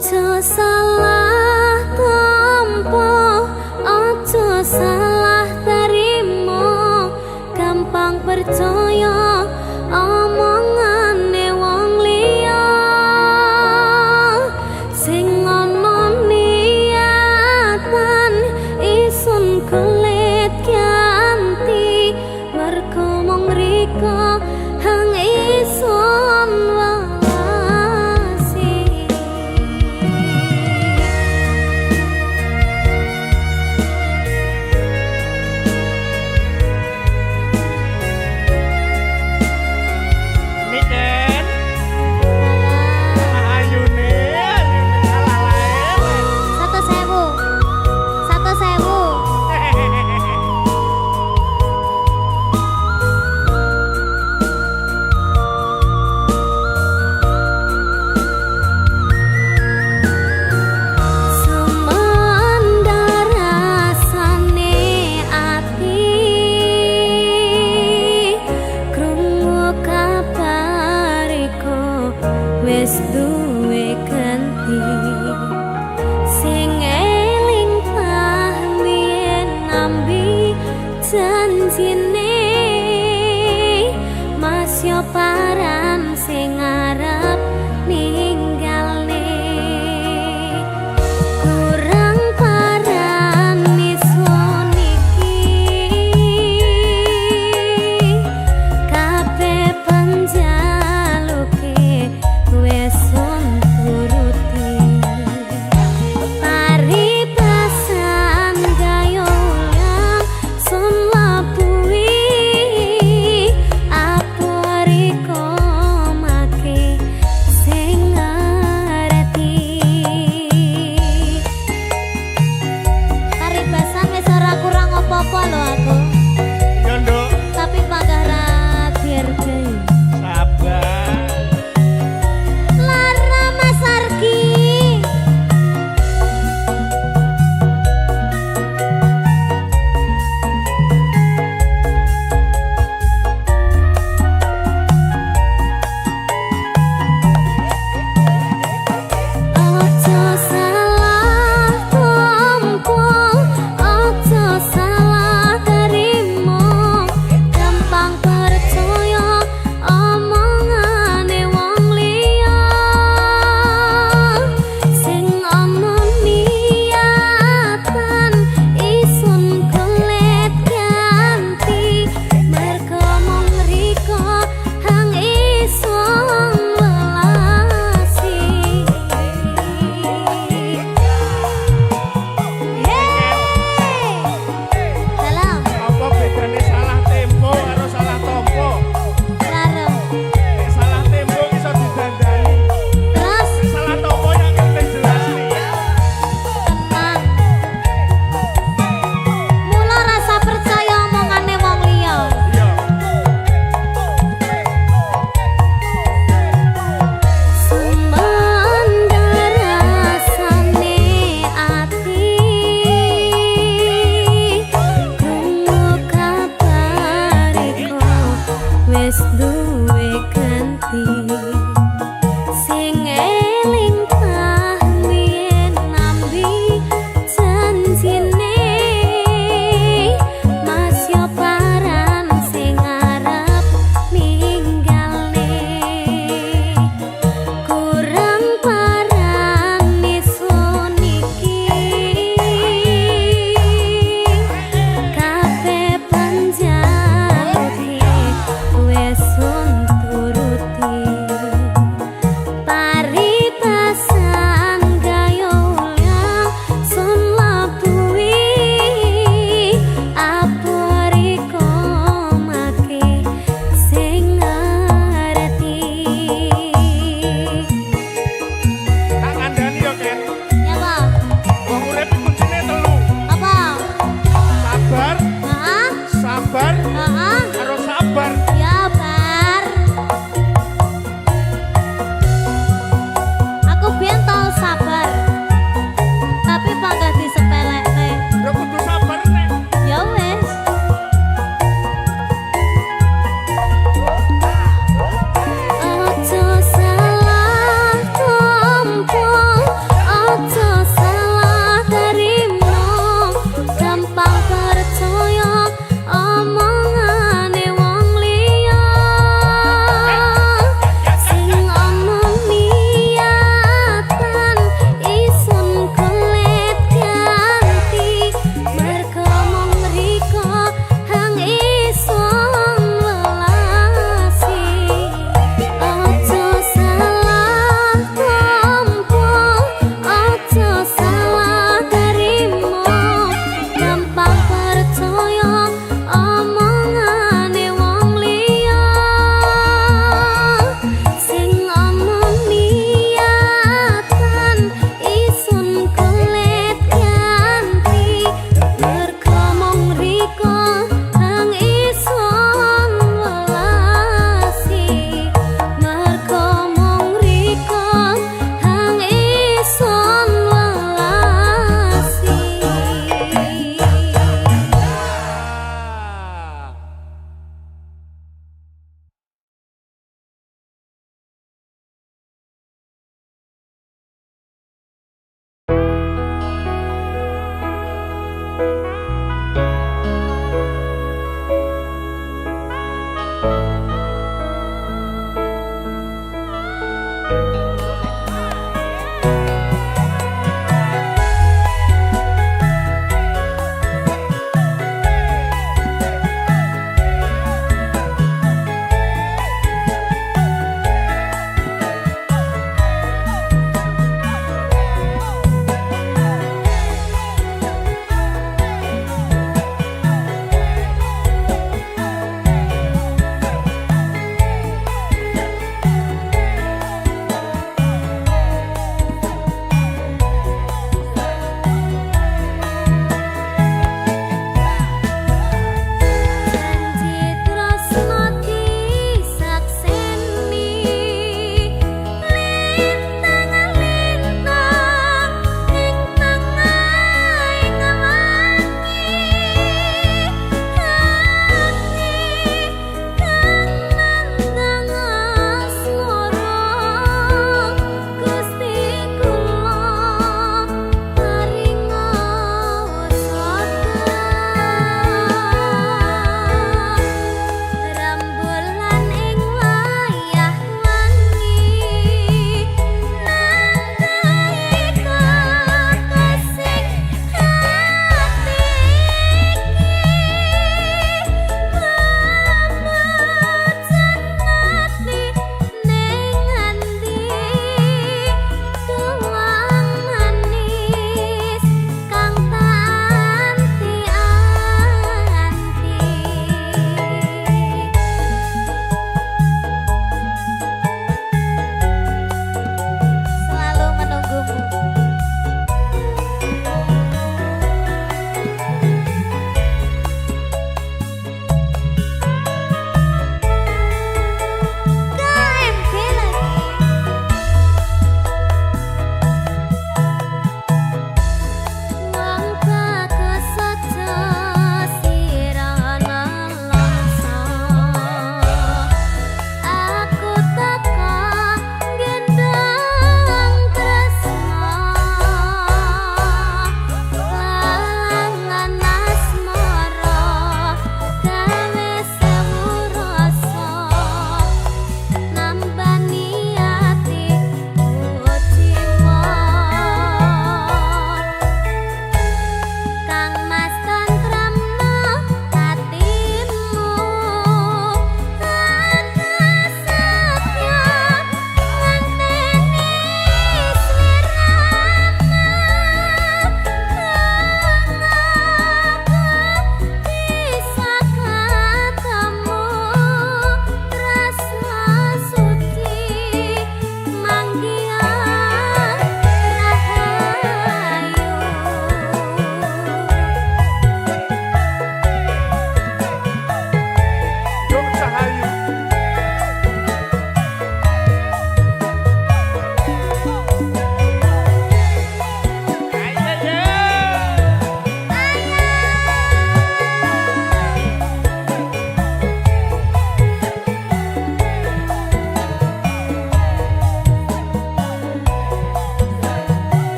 Ojo salah tampa, ojo salah terima, gampang percaya omongane wong liya sing ana niatan isun kulit ganti mergo mung rika hang isun wis duwe ganti sing eling pamien nambi janjine mas yo paran sing arep ninggalne kurang paran isun iki kabeh panjaluke wes son turuti paribasan gayolang son labui aporiko make sing ngerti paribasan wis ora kurang apa-apa lho aku iya nduk tapi pagara dihargai sabar. Wes duwe ganti sing eling pamien nambi janjine mas yo paran sing arep ninggalne kurang paran isun iki kabeh panjaluke wes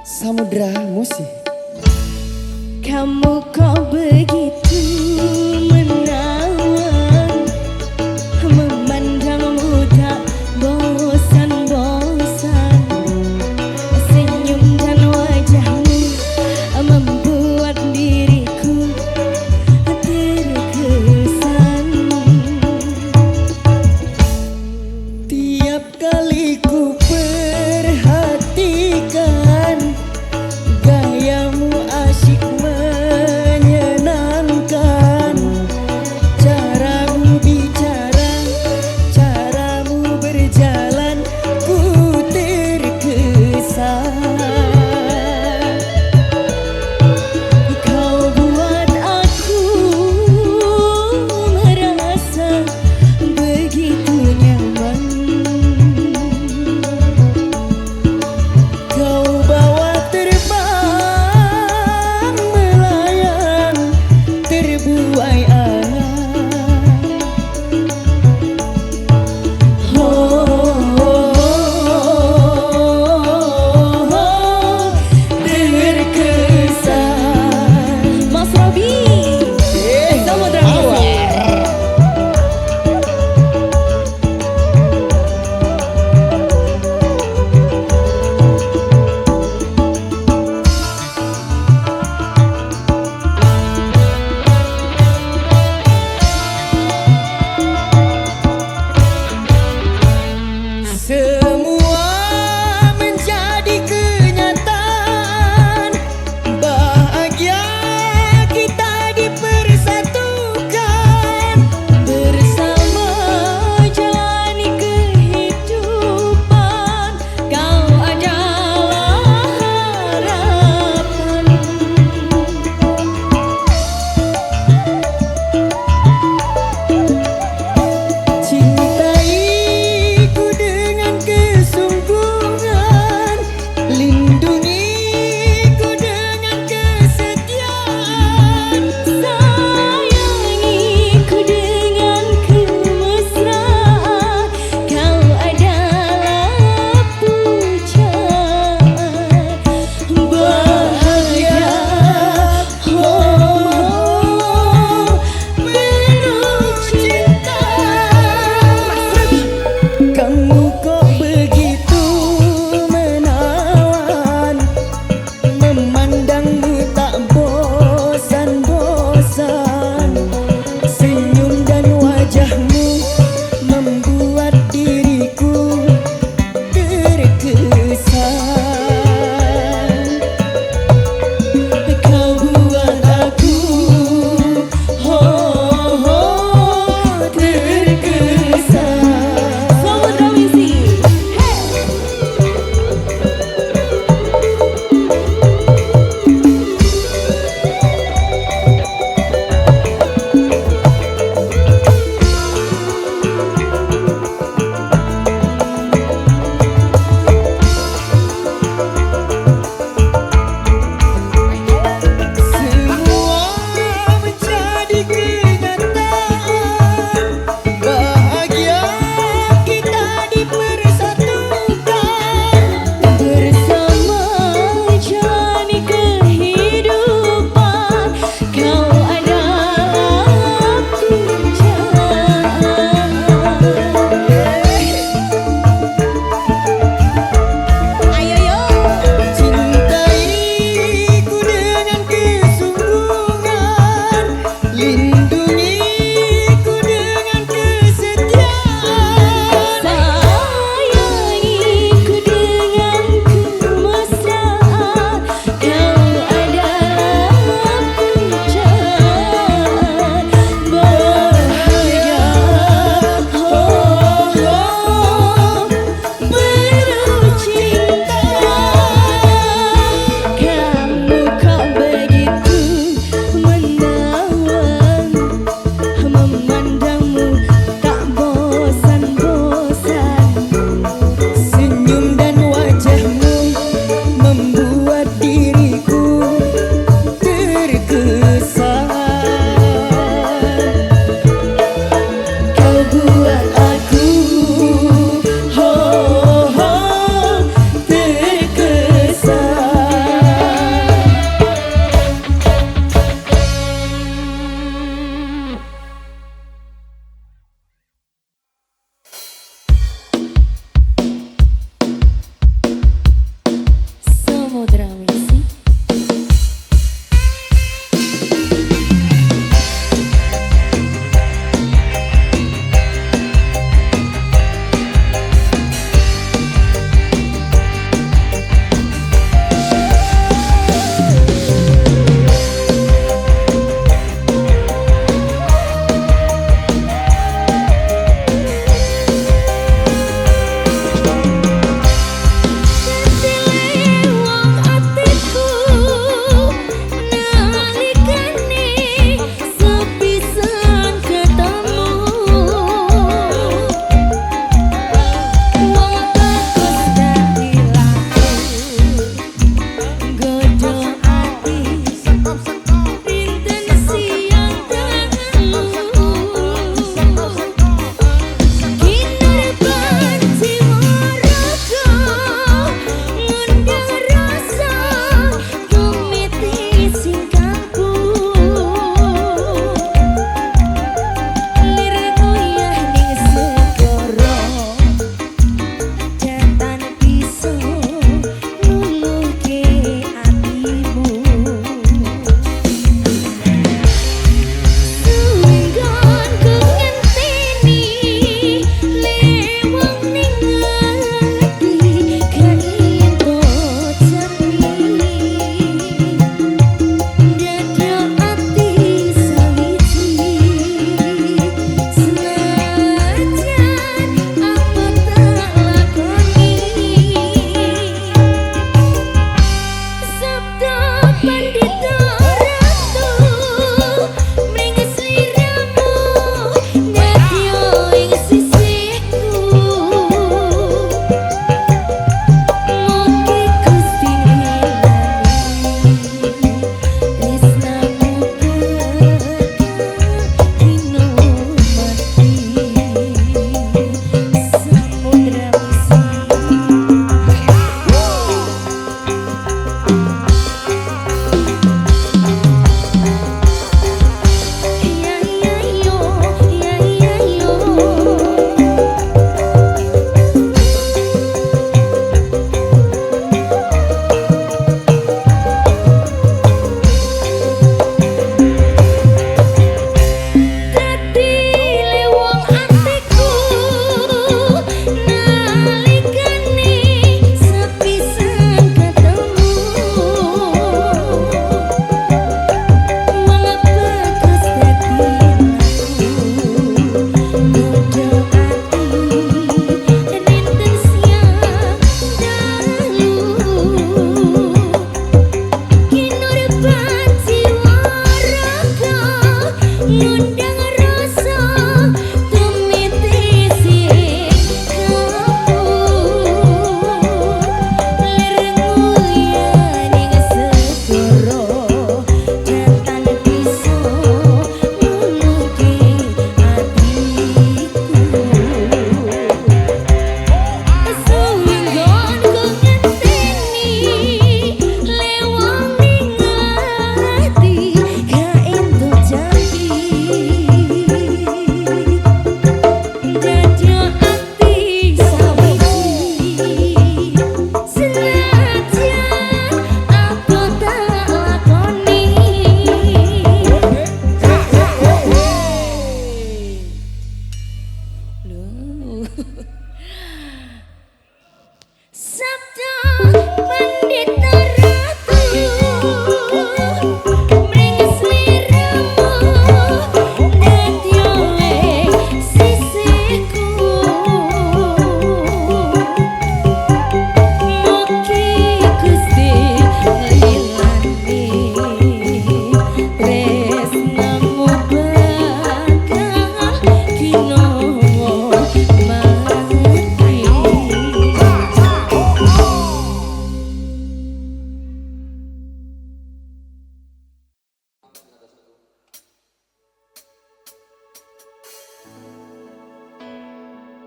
Samudra Musik. Kamu kok begitu menawan, memandangmu tak bosan-bosan. Senyum dan wajahmu membuat diriku terkesan. Tiap kali ku perhatikan gayamu asyik menyenangkan.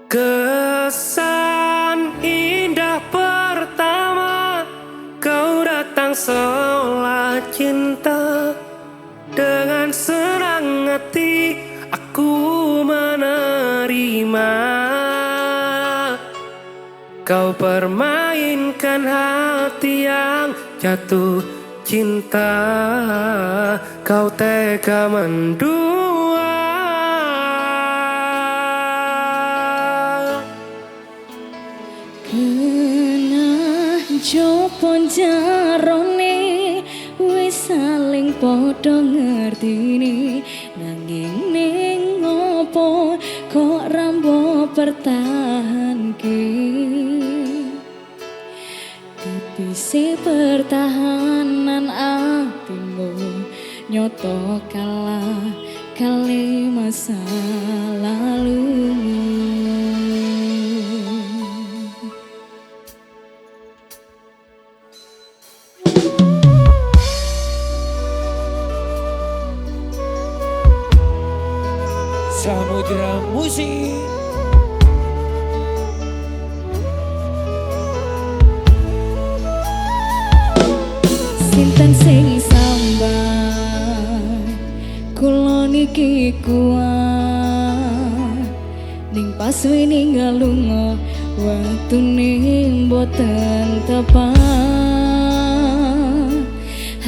Kesan indah pertama kau datang seolah cinta. Dengan senang hati aku menerima. Kau permainkan hati yang jatuh cinta. Kau tega mendua. Kena jopon jarone wis saling padha ngertini, nanging ning ngopo kok rambo pertahanke. Tipise pertahanan atimu nyoto kalah kali masa lalumu. Samudra Musik. Sinten sing sambat kula niki kuat ning pas wininggal lunga wektune mboten tepat.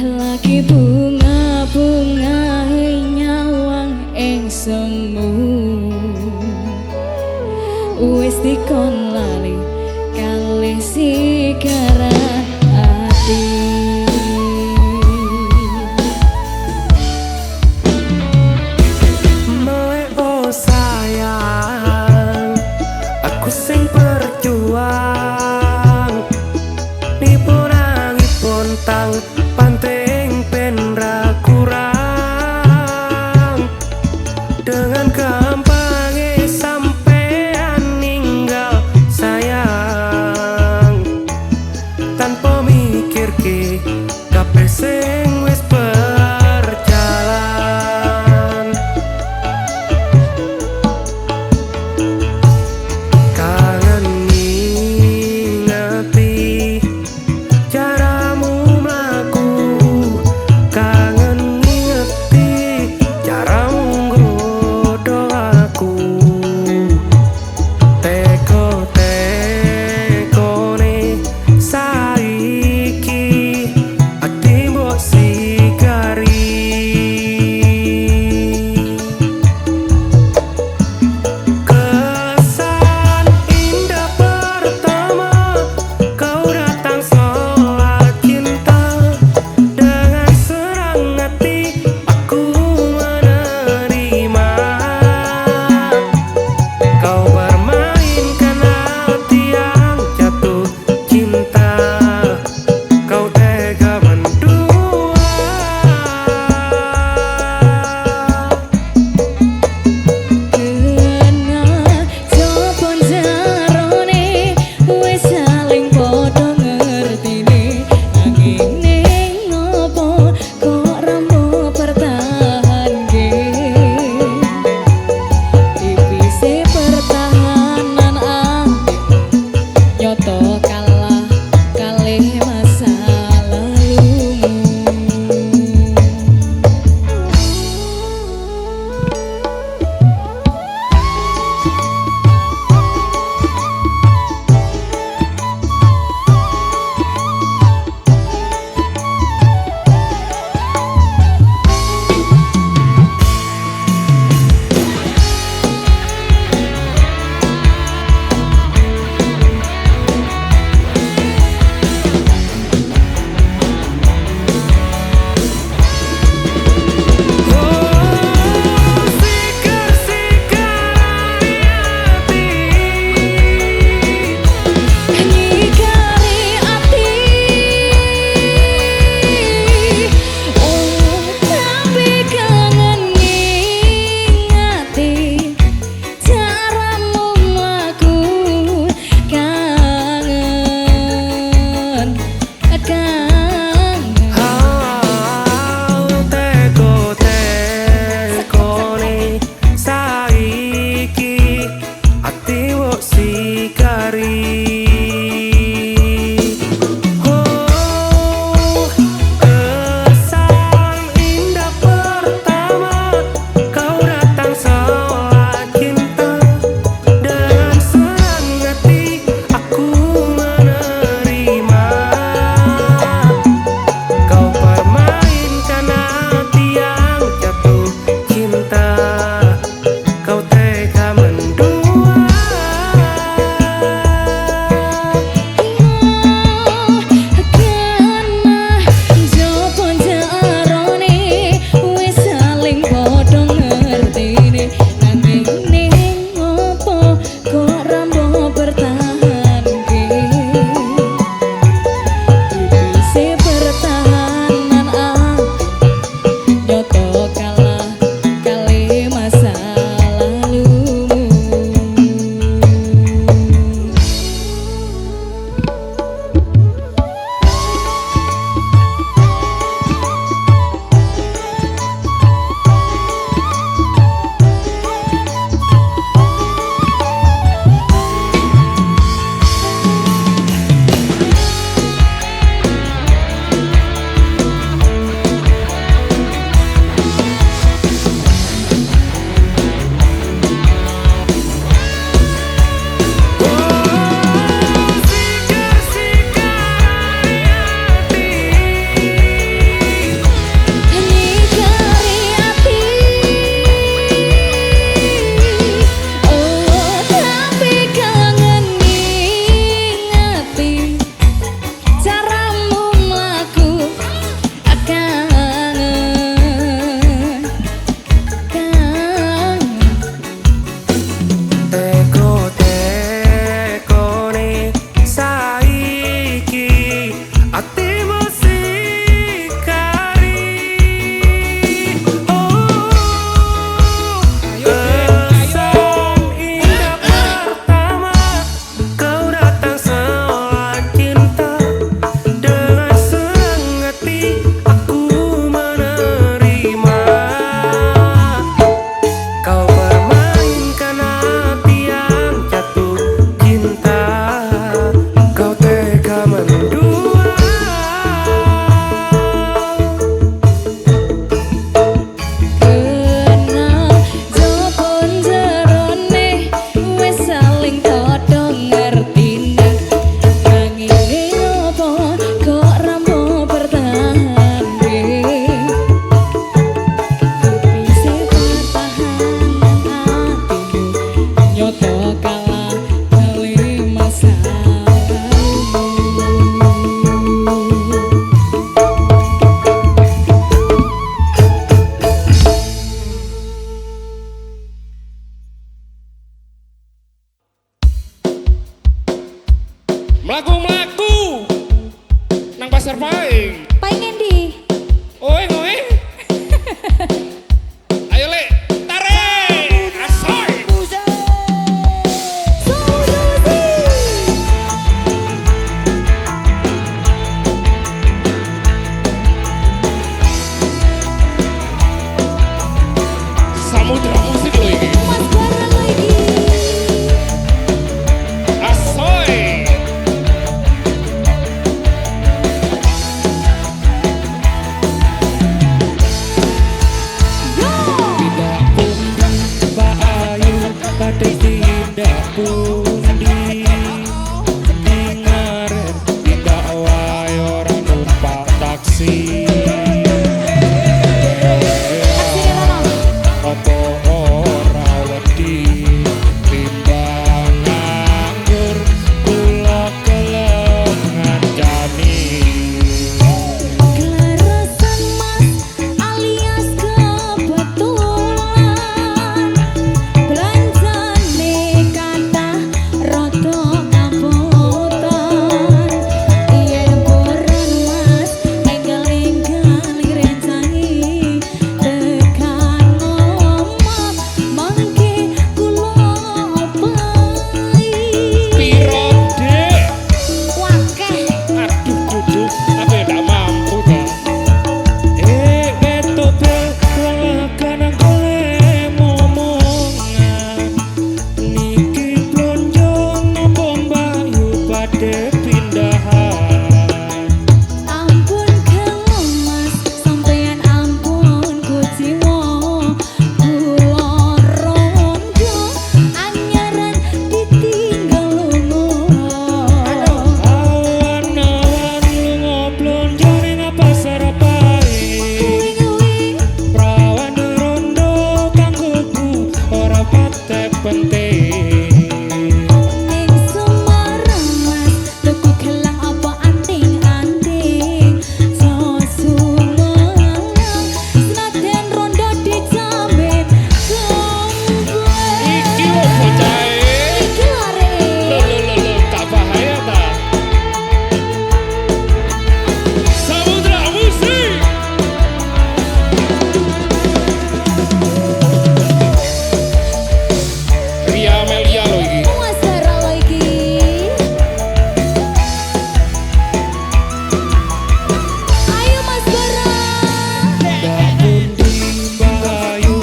Lagi bunga-bunga nyawang ing semu wis dikon lali kalih sigaran ati. Sing perjuang nipu nangipun tang panting pen ra kurang. Dengan gampangnya sampean ninggal sayang tanpa mikir ke kabeh sing wis berjalan. Kangen ngingati caramu mlaku taksi. Apa ora wedi timbang nganggur kula kelem ngancani. Kelarasan mas alias kebetulan belanjane kata rodo kabutan yen buron mas enggal-enggal ngrencangi tekan omah mangke kula opai Piro Dek? wakeh Aduh duduk apa tak mampu ta. Ketopel walakan golek momongan. Niki blonjo nopo mbayu padhe pindahan. ampun kelo mas sampeyan ampun kuciwa kula rondo anyaran ditinggal lunga Awan-awan lunga blonjo ning pasar pae. Prawan rondo kanggoku ora patek penting. ning Semarang mas tuku gelang apa anting-anting sosumelang senajan rondo dijamin Iki lho bocahe. iki lare Lho, tak bahaya ta? Samudra Musik. Ria Melia lho iki. Mas Bara lo iki ayo Mas Bara Ndak pundi Bayu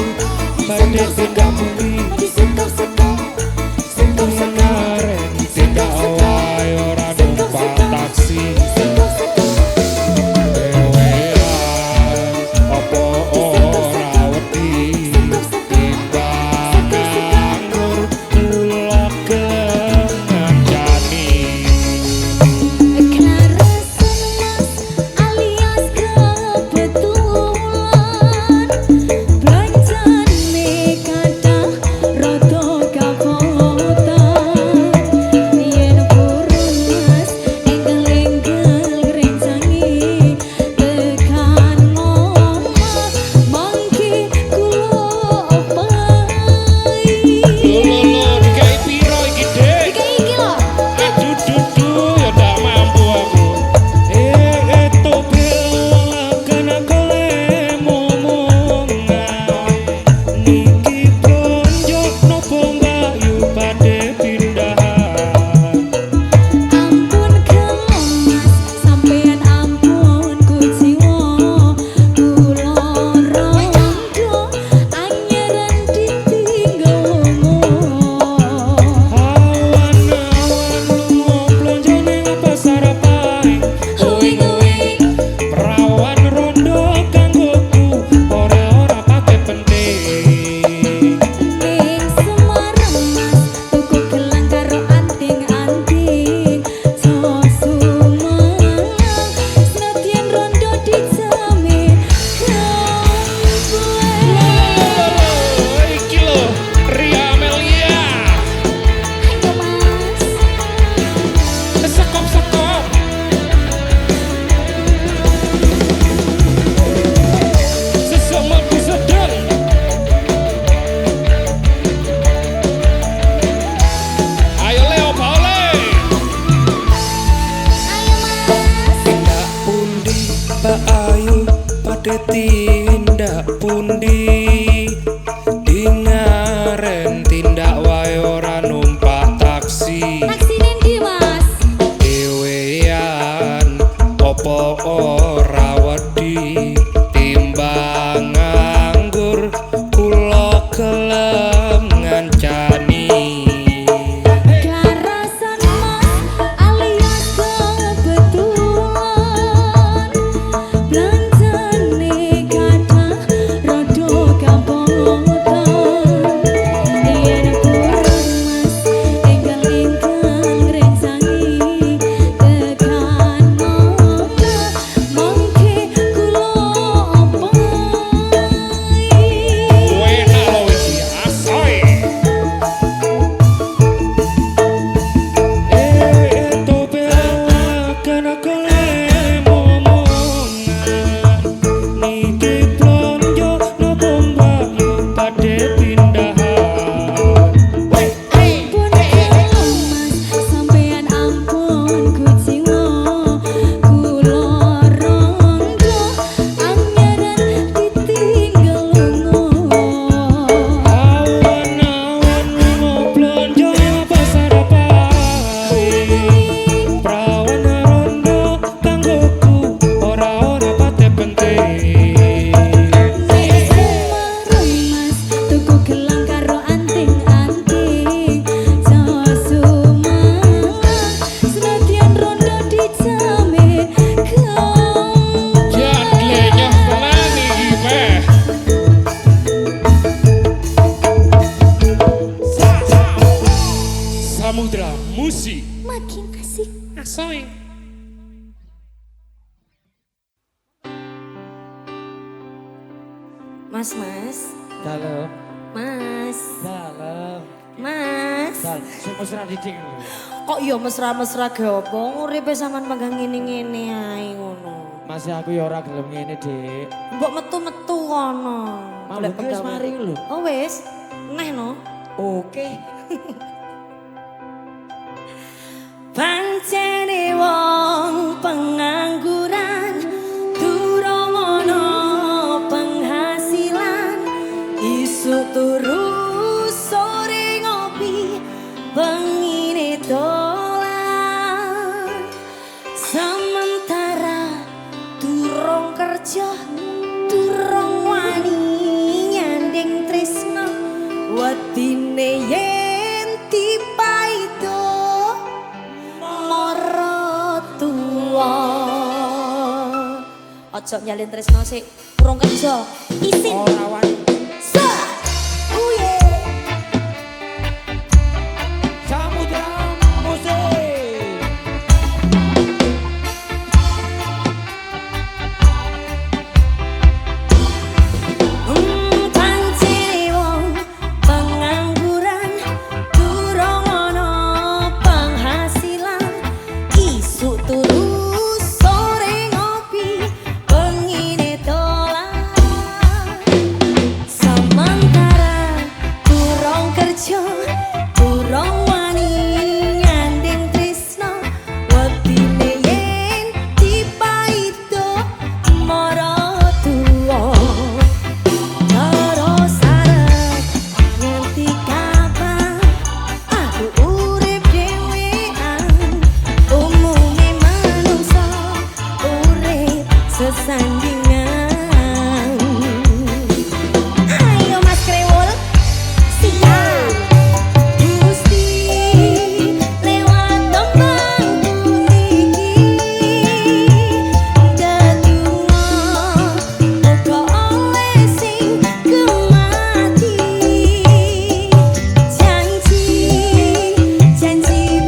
padhe tindak bumi. Karen tindak wae ora numpak taksi. Dewean apa ora wedi timbang nganggur kula kelem ngancani. Kelarasan mas alias kebetulan belanjane kata rodo kabutan yen burun mas enggal-enggal ngrencangi tekan omah mangke kula opai Lho, dikai piro iki, Dek? iki lho Aduh dudu ya ndak mampu aku. Ketopel walakan golek momongan. Niki blonjo nopo mbayu padhe pindahan. ampun kelo mas sampeyan ampun kuciwa kula rondo anyaran ditinggal Awan-awan lunga blonjo ning pasar pae. Uing-uing Perawan rondo kanggoku ora pakai penting. ning Semarang mas tuku gelang karo anting-anting sosumelang senajan rondo dijamin Iki lho, Ria Melia. ayo mas Sekop-sekop. Sesama sedang. Ayo Leo Paule. ayo mas Tindak pundi Pak Ayu pada tindak pundi Dingaren tindak wae ora numpak taksi. taksi nendi mas Dewean opo ora wedi timbang nganggur kula kelem ngancani. Kelarasan mas alias kebetulan belanjane kata rodo kabutan Mas. Dalem. Mas. Dalem. Mas. Dal, sing mesra didik. Kok iya mesra-mesra ge opo? Uripe sampean megang ngene-ngene ae ngono. Masih aku ya ora gelem ngene, Dik. Mbok metu-metu kono. Malah iki wis mari lho. Oh wis. Neh no. Oke. Pancene wong pengangguran durung ana penghasilan isu turu sore ngopi pengine dolan sementara durung kerja durung wani nyanding tresno wedine yen dipaido ojo nyalin tresno sik urung kerja isin Ora wani. uye Samudra musik. pancene wong pengangguran durung ana penghasilan isuk turu sore ngopi pengine dolan sementara durung kerja durung wani nyanding tresno wedine yen dipaido mara tuwa terus arep nganti kapan aku urip dhewean umume manungsa urip sesandingan ayo Mas Krewul siap Gusti lewat tembangku niki dedungo muga oleh sing gemati janji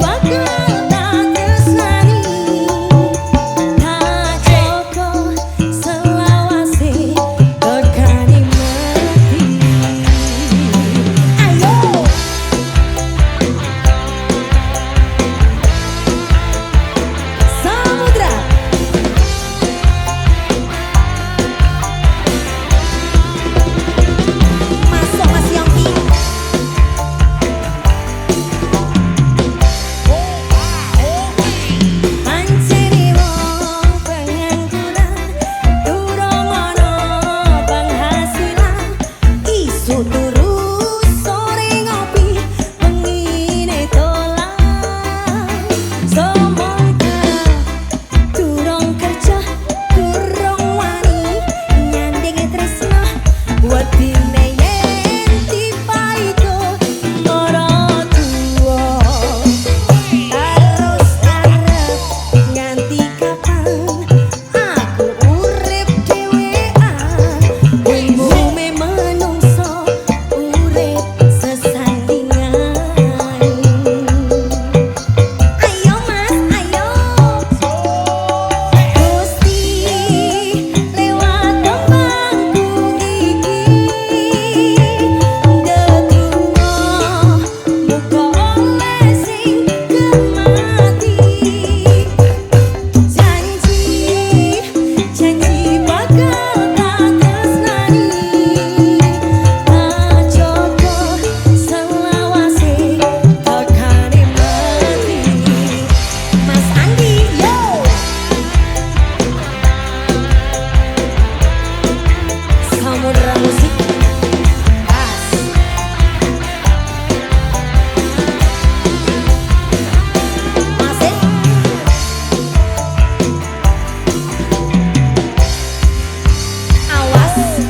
bakal tak tresnani tak joko selawase tekani mati ayo samudra masuk Mas Yongki pancene wong pengangguran durung ana penghasilan isu turu sore ngopi pengine dolan sementara durung kerja durung wani nyanding tresno wedine yen dipaido mara tuwa terus arep nganti kapan aku urip dhewean umume manungsa urip sesandingan ayo Mas ayo Gusti lewat tembangku niki dedungo muga oleh sing gemati janji bakal tak tresnani tak joko selawase tekane mati Mas Andi yo samudra musik pas masih awas